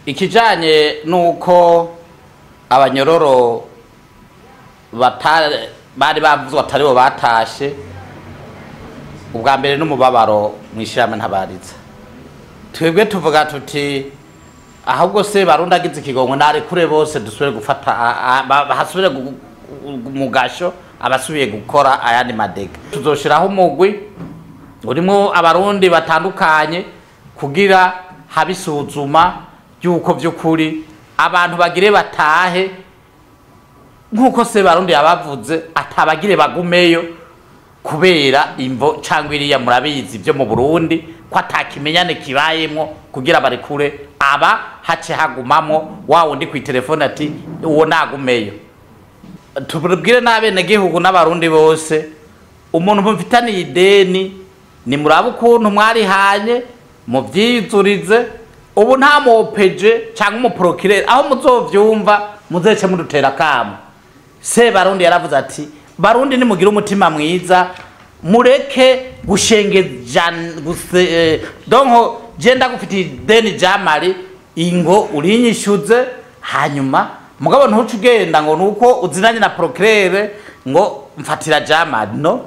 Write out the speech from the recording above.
ikijanye nuko abanyororo bari bavuzwe atari bo batashe ubwa mbere n'umubabaro mwishirame ntabariza twebwe tuvuga tuti ahubwo se Barundi agize ikigongwe nare kure bose dusubire gufata bahasubire mu gasho abasubiye gukora ayandi madega tuzoshiraho umugwi urimo abarundi batandukanye kugira habisuzuma yuko byukuri abantu bagire batahe nkuko se Barundi yabavuze atabagire bagumeyo kubera imvo cyangwa iriya murabizi byo mu Burundi ko atakimenyane kibayemo kugira bari kure aba hace hagumamo wa wundi ku telefone ati uwo nagumeyo tubwire n'abene gihugu n'abarundi bose umuntu mufitaniye ideni ni murabe ukuntu mwari hanye mu byizurize ubu nta mopeje cyangwa umuprokirere aho muzovyumva muzece mudutera kamo se Barundi yaravuze ati Barundi nimugira umutima mwiza mureke donko jenda gufiti deni jamari ingo urinyishuze hanyuma mugabo ntucugenda ngo nuko uzinanye na procureur ngo mfatira jamari no